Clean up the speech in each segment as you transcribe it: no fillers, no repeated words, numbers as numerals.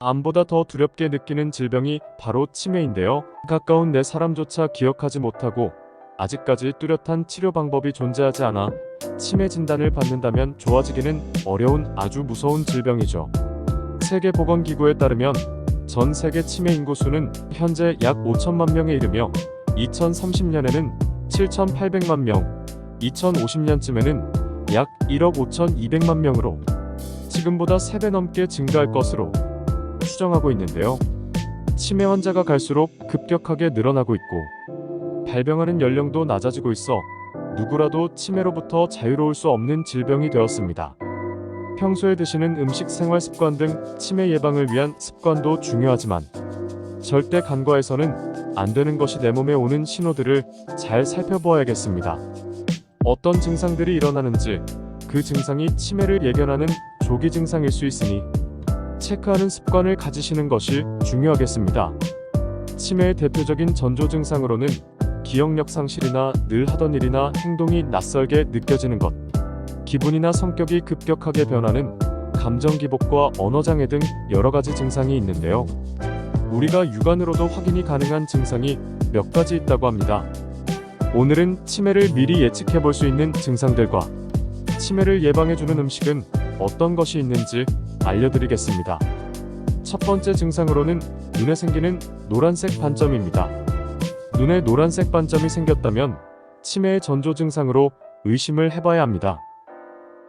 암보다 더 두렵게 느끼는 질병이 바로 치매인데요. 가까운 내 사람조차 기억하지 못하고 아직까지 뚜렷한 치료 방법이 존재하지 않아 치매 진단을 받는다면 좋아지기는 어려운 아주 무서운 질병이죠. 세계보건기구에 따르면 전 세계 치매 인구 수는 현재 약 5천만 명에 이르며 2030년에는 7,800만 명, 2050년쯤에는 약 1억 5,200만 명으로 지금보다 3배 넘게 증가할 것으로 추정하고 있는데요. 치매 환자가 갈수록 급격하게 늘어나고 있고 발병하는 연령도 낮아지고 있어 누구라도 치매로부터 자유로울 수 없는 질병이 되었습니다. 평소에 드시는 음식, 생활 습관 등 치매 예방을 위한 습관도 중요하지만 절대 간과해서는 안 되는 것이 내 몸에 오는 신호들을 잘 살펴보아야겠습니다. 어떤 증상들이 일어나는지, 그 증상이 치매를 예견하는 조기 증상일 수 있으니 체크하는 습관을 가지시는 것이 중요하겠습니다. 치매의 대표적인 전조 증상으로는 기억력 상실이나 늘 하던 일이나 행동이 낯설게 느껴지는 것, 기분이나 성격이 급격하게 변하는 감정 기복과 언어장애 등 여러가지 증상이 있는데요. 우리가 육안으로도 확인이 가능한 증상이 몇 가지 있다고 합니다. 오늘은 치매를 미리 예측해 볼 수 있는 증상들과 치매를 예방해주는 음식은 어떤 것이 있는지 알려드리겠습니다. 첫 번째 증상으로는 눈에 생기는 노란색 반점입니다. 눈에 노란색 반점이 생겼다면 치매의 전조 증상으로 의심을 해봐야 합니다.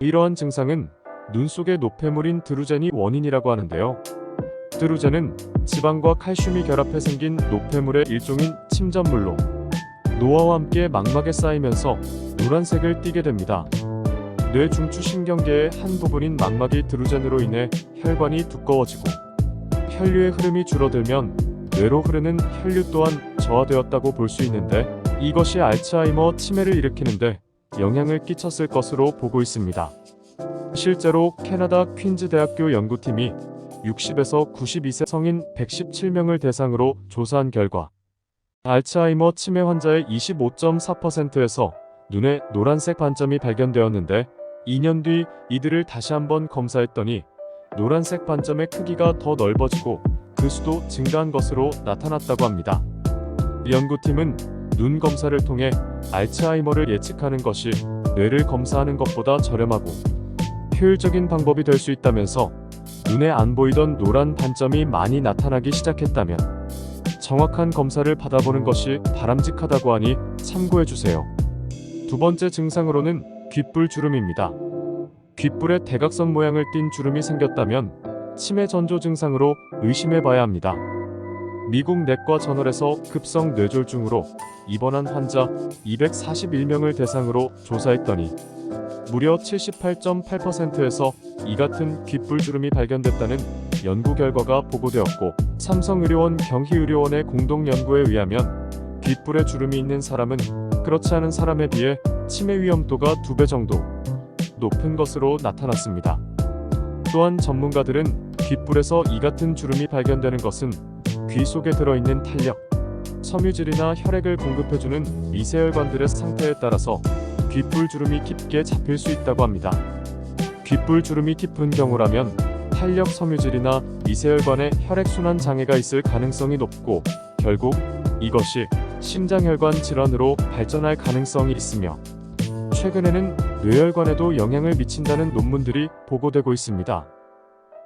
이러한 증상은 눈 속의 노폐물인 드루젠이 원인이라고 하는데요. 드루젠은 지방과 칼슘이 결합해 생긴 노폐물의 일종인 침전물로 노화와 함께 망막에 쌓이면서 노란색을 띠게 됩니다. 뇌 중추신경계의 한 부분인 망막이 드루젠으로 인해 혈관이 두꺼워지고 혈류의 흐름이 줄어들면 뇌로 흐르는 혈류 또한 저하되었다고 볼 수 있는데, 이것이 알츠하이머 치매를 일으키는데 영향을 끼쳤을 것으로 보고 있습니다. 실제로 캐나다 퀸즈 대학교 연구팀이 60에서 92세 성인 117명을 대상으로 조사한 결과 알츠하이머 치매 환자의 25.4%에서 눈에 노란색 반점이 발견되었는데, 2년 뒤 이들을 다시 한번 검사했더니 노란색 반점의 크기가 더 넓어지고 그 수도 증가한 것으로 나타났다고 합니다. 연구팀은 눈 검사를 통해 알츠하이머를 예측하는 것이 뇌를 검사하는 것보다 저렴하고 효율적인 방법이 될 수 있다면서, 눈에 안 보이던 노란 반점이 많이 나타나기 시작했다면 정확한 검사를 받아보는 것이 바람직하다고 하니 참고해주세요. 두 번째 증상으로는 귓불 주름입니다. 귓불에 대각선 모양을 띤 주름이 생겼다면 치매 전조 증상으로 의심해봐야 합니다. 미국 내과 저널에서 급성 뇌졸중으로 입원한 환자 241명을 대상으로 조사했더니 무려 78.8%에서 이 같은 귓불 주름이 발견됐다는 연구 결과가 보고되었고, 삼성의료원 경희의료원의 공동 연구에 의하면 귓불에 주름이 있는 사람은 그렇지 않은 사람에 비해 치매 위험도가 2배 정도 높은 것으로 나타났습니다. 또한 전문가들은 귓불에서 이 같은 주름이 발견되는 것은 귀 속에 들어있는 탄력, 섬유질이나 혈액을 공급해주는 미세혈관들의 상태에 따라서 귓불 주름이 깊게 잡힐 수 있다고 합니다. 귓불 주름이 깊은 경우라면 탄력 섬유질이나 미세혈관에 혈액순환 장애가 있을 가능성이 높고, 결국 이것이 심장혈관 질환으로 발전할 가능성이 있으며 최근에는 뇌혈관에도 영향을 미친다는 논문들이 보고되고 있습니다.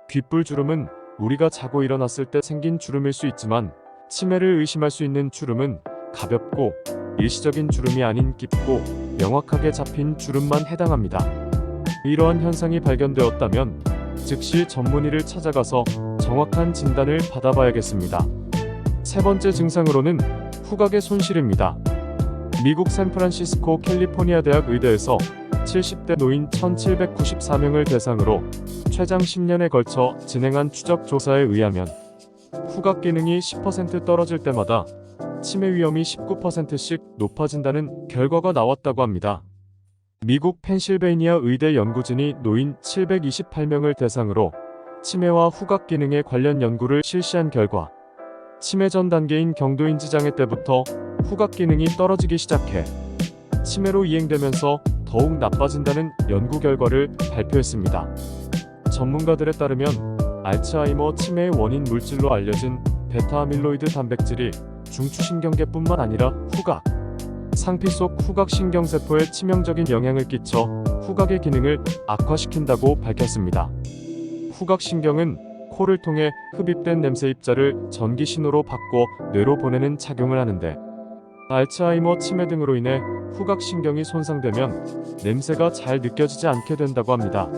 귓불 주름은 우리가 자고 일어났을 때 생긴 주름일 수 있지만, 치매를 의심할 수 있는 주름은 가볍고 일시적인 주름이 아닌 깊고 명확하게 잡힌 주름만 해당합니다. 이러한 현상이 발견되었다면 즉시 전문의를 찾아가서 정확한 진단을 받아봐야겠습니다. 세 번째 증상으로는 후각의 손실입니다. 미국 샌프란시스코 캘리포니아 대학 의대에서 70대 노인 1794명을 대상으로 최장 10년에 걸쳐 진행한 추적 조사에 의하면 후각 기능이 10% 떨어질 때마다 치매 위험이 19%씩 높아진다는 결과가 나왔다고 합니다. 미국 펜실베이니아 의대 연구진이 노인 728명을 대상으로 치매와 후각 기능에 관련 연구를 실시한 결과 치매 전 단계인 경도인지 장애 때부터 후각 기능이 떨어지기 시작해 치매로 이행되면서 더욱 나빠진다는 연구 결과를 발표했습니다. 전문가들에 따르면 알츠하이머 치매의 원인 물질로 알려진 베타아밀로이드 단백질이 중추신경계뿐만 아니라 후각, 상피 속 후각신경세포에 치명적인 영향을 끼쳐 후각의 기능을 악화시킨다고 밝혔습니다. 후각신경은 코를 통해 흡입된 냄새 입자를 전기 신호로 바꿔 뇌로 보내는 작용을 하는데, 알츠하이머 치매 등으로 인해 후각신경이 손상되면 냄새가 잘 느껴지지 않게 된다고 합니다.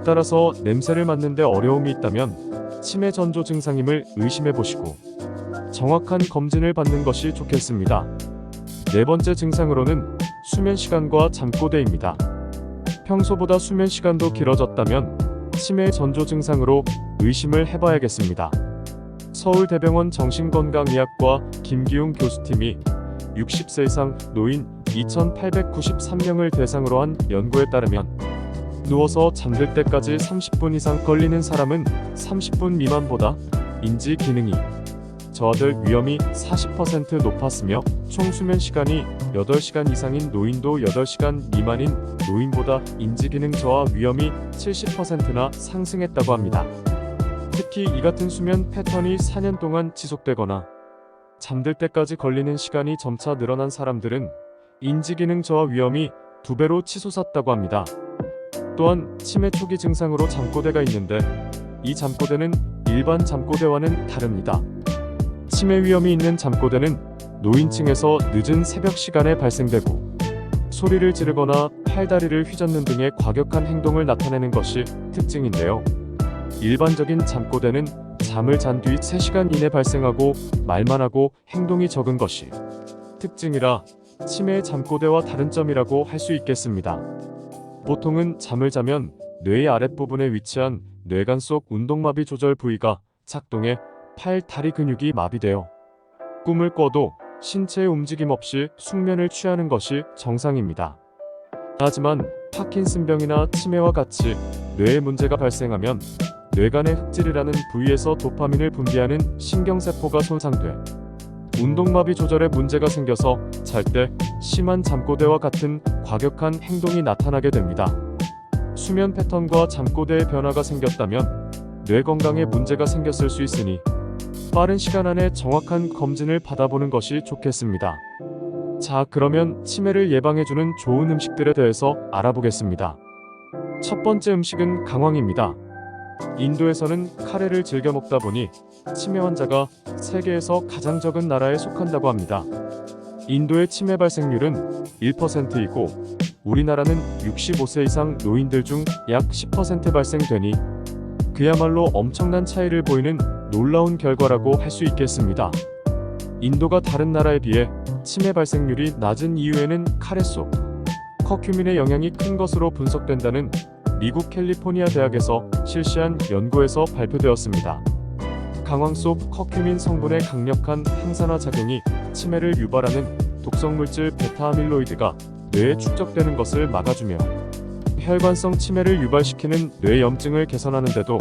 따라서 냄새를 맡는데 어려움이 있다면 치매 전조 증상임을 의심해 보시고 정확한 검진을 받는 것이 좋겠습니다. 네 번째 증상으로는 수면 시간과 잠꼬대입니다. 평소보다 수면 시간도 길어졌다면 치매 전조 증상으로 의심을 해봐야겠습니다. 서울대병원 정신건강의학과 김기웅 교수팀이 60세 이상 노인 2,893명을 대상으로 한 연구에 따르면 누워서 잠들 때까지 30분 이상 걸리는 사람은 30분 미만보다 인지 기능이 저하될 위험이 40% 높았으며 총 수면 시간이 8시간 이상인 노인도 8시간 미만인 노인보다 인지 기능 저하 위험이 70%나 상승했다고 합니다. 특히 이 같은 수면 패턴이 4년 동안 지속되거나 잠들 때까지 걸리는 시간이 점차 늘어난 사람들은 인지 기능 저하 위험이 2배로 치솟았다고 합니다. 또한 치매 초기 증상으로 잠꼬대가 있는데 이 잠꼬대는 일반 잠꼬대와는 다릅니다. 치매 위험이 있는 잠꼬대는 노인층에서 늦은 새벽 시간에 발생되고 소리를 지르거나 팔다리를 휘젓는 등의 과격한 행동을 나타내는 것이 특징인데요. 일반적인 잠꼬대는 잠을 잔 뒤 3시간 이내 발생하고 말만 하고 행동이 적은 것이 특징이라 치매의 잠꼬대와 다른 점이라고 할 수 있겠습니다. 보통은 잠을 자면 뇌의 아랫부분에 위치한 뇌간 속 운동마비 조절 부위가 작동해 팔, 다리 근육이 마비되어 꿈을 꿔도 신체의 움직임 없이 숙면을 취하는 것이 정상입니다. 하지만 파킨슨병이나 치매와 같이 뇌에 문제가 발생하면 뇌간의 흑질이라는 부위에서 도파민을 분비하는 신경세포가 손상돼 운동마비 조절에 문제가 생겨서 잘 때 심한 잠꼬대와 같은 과격한 행동이 나타나게 됩니다. 수면 패턴과 잠꼬대의 변화가 생겼다면 뇌 건강에 문제가 생겼을 수 있으니 빠른 시간 안에 정확한 검진을 받아보는 것이 좋겠습니다. 자, 그러면 치매를 예방해주는 좋은 음식들에 대해서 알아보겠습니다. 첫 번째 음식은 강황입니다. 인도에서는 카레를 즐겨 먹다 보니 치매 환자가 세계에서 가장 적은 나라에 속한다고 합니다. 인도의 치매 발생률은 1%이고 우리나라는 65세 이상 노인들 중 약 10% 발생되니 그야말로 엄청난 차이를 보이는 놀라운 결과라고 할 수 있겠습니다. 인도가 다른 나라에 비해 치매 발생률이 낮은 이유에는 카레 속 커큐민의 영향이 큰 것으로 분석된다는 미국 캘리포니아 대학에서 실시한 연구에서 발표되었습니다. 강황 속 커큐민 성분의 강력한 항산화 작용이 치매를 유발하는 독성 물질 베타아밀로이드가 뇌에 축적되는 것을 막아주며 혈관성 치매를 유발시키는 뇌염증을 개선하는 데도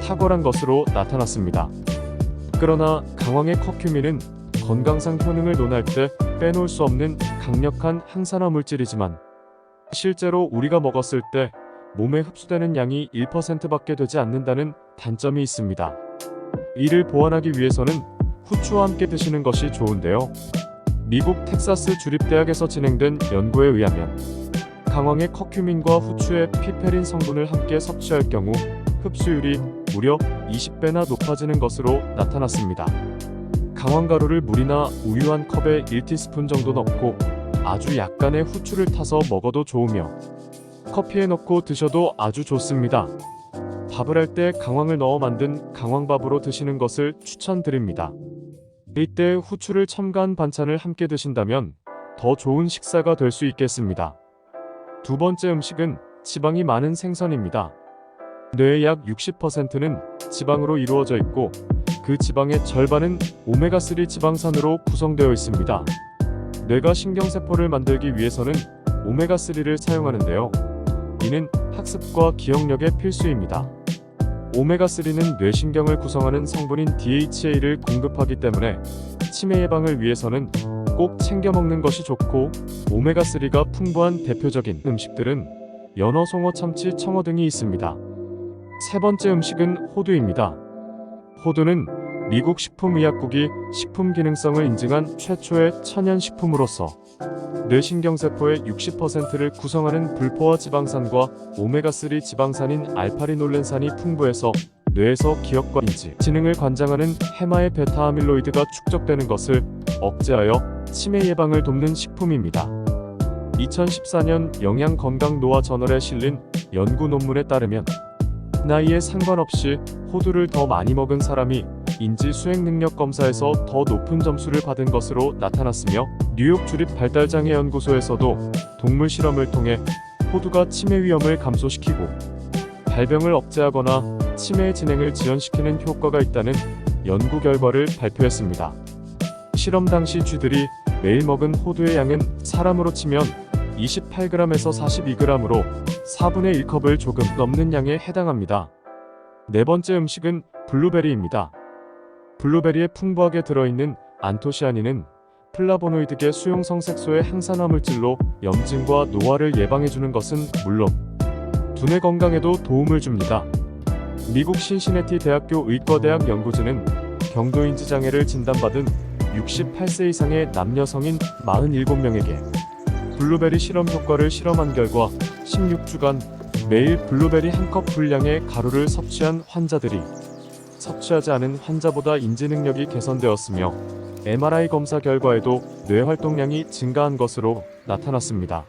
탁월한 것으로 나타났습니다. 그러나 강황의 커큐민은 건강상 효능을 논할 때 빼놓을 수 없는 강력한 항산화 물질이지만 실제로 우리가 먹었을 때 몸에 흡수되는 양이 1%밖에 되지 않는다는 단점이 있습니다. 이를 보완하기 위해서는 후추와 함께 드시는 것이 좋은데요. 미국 텍사스 주립대학에서 진행된 연구에 의하면 강황의 커큐민과 후추의 피페린 성분을 함께 섭취할 경우 흡수율이 무려 20배나 높아지는 것으로 나타났습니다. 강황가루를 물이나 우유 한 컵에 1티스푼 정도 넣고 아주 약간의 후추를 타서 먹어도 좋으며 커피에 넣고 드셔도 아주 좋습니다. 밥을 할 때 강황을 넣어 만든 강황밥으로 드시는 것을 추천드립니다. 이때 후추를 첨가한 반찬을 함께 드신다면 더 좋은 식사가 될 수 있겠습니다. 두 번째 음식은 지방이 많은 생선입니다. 뇌의 약 60%는 지방으로 이루어져 있고 그 지방의 절반은 오메가3 지방산으로 구성되어 있습니다. 뇌가 신경세포를 만들기 위해서는 오메가3를 사용하는데요. 이는 학습과 기억력에 필수입니다. 오메가3는 뇌신경을 구성하는 성분인 DHA를 공급하기 때문에 치매 예방을 위해서는 꼭 챙겨 먹는 것이 좋고 오메가3가 풍부한 대표적인 음식들은 연어, 송어, 참치, 청어 등이 있습니다. 세 번째 음식은 호두입니다. 호두는 미국 식품의약국이 식품 기능성을 인증한 최초의 천연식품으로서 뇌신경세포의 60%를 구성하는 불포화 지방산과 오메가3 지방산인 알파리놀렌산이 풍부해서 뇌에서 기억과 인지, 지능을 관장하는 해마의 베타아밀로이드가 축적되는 것을 억제하여 치매 예방을 돕는 식품입니다. 2014년 영양건강노화 저널에 실린 연구 논문에 따르면 나이에 상관없이 호두를 더 많이 먹은 사람이 인지 수행 능력 검사에서 더 높은 점수를 받은 것으로 나타났으며 뉴욕 주립발달장애 연구소에서도 동물 실험을 통해 호두가 치매 위험을 감소시키고 발병을 억제하거나 치매의 진행을 지연시키는 효과가 있다는 연구 결과를 발표했습니다. 실험 당시 쥐들이 매일 먹은 호두의 양은 사람으로 치면 28g에서 42g으로 4분의 1컵을 조금 넘는 양에 해당합니다. 네 번째 음식은 블루베리입니다. 블루베리에 풍부하게 들어있는 안토시아닌은 플라보노이드계 수용성 색소의 항산화 물질로 염증과 노화를 예방해주는 것은 물론 두뇌 건강에도 도움을 줍니다. 미국 신시내티 대학교 의과대학 연구진은 경도인지 장애를 진단받은 68세 이상의 남녀 성인 47명에게 블루베리 실험 효과를 실험한 결과 16주간 매일 블루베리 한 컵 분량의 가루를 섭취한 환자들이 섭취하지 않은 환자보다 인지 능력이 개선되었으며 MRI 검사 결과에도 뇌 활동량이 증가한 것으로 나타났습니다.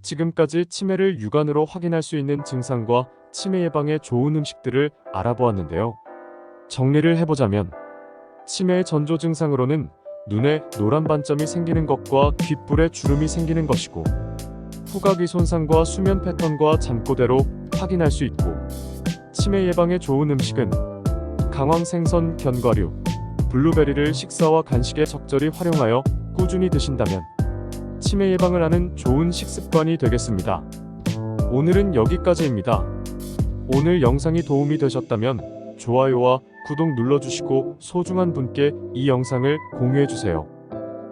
지금까지 치매를 육안으로 확인할 수 있는 증상과 치매 예방에 좋은 음식들을 알아보았는데요. 정리를 해보자면 치매의 전조 증상으로는 눈에 노란 반점이 생기는 것과 귓불에 주름이 생기는 것이고 후각의 손상과 수면 패턴과 잠꼬대로 확인할 수 있고 치매 예방에 좋은 음식은 강황 생선, 견과류, 블루베리를 식사와 간식에 적절히 활용하여 꾸준히 드신다면 치매 예방을 하는 좋은 식습관이 되겠습니다. 오늘은 여기까지입니다. 오늘 영상이 도움이 되셨다면 좋아요와 구독 눌러주시고 소중한 분께 이 영상을 공유해주세요.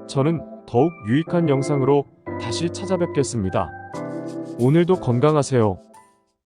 저는 더욱 유익한 영상으로 다시 찾아뵙겠습니다. 오늘도 건강하세요.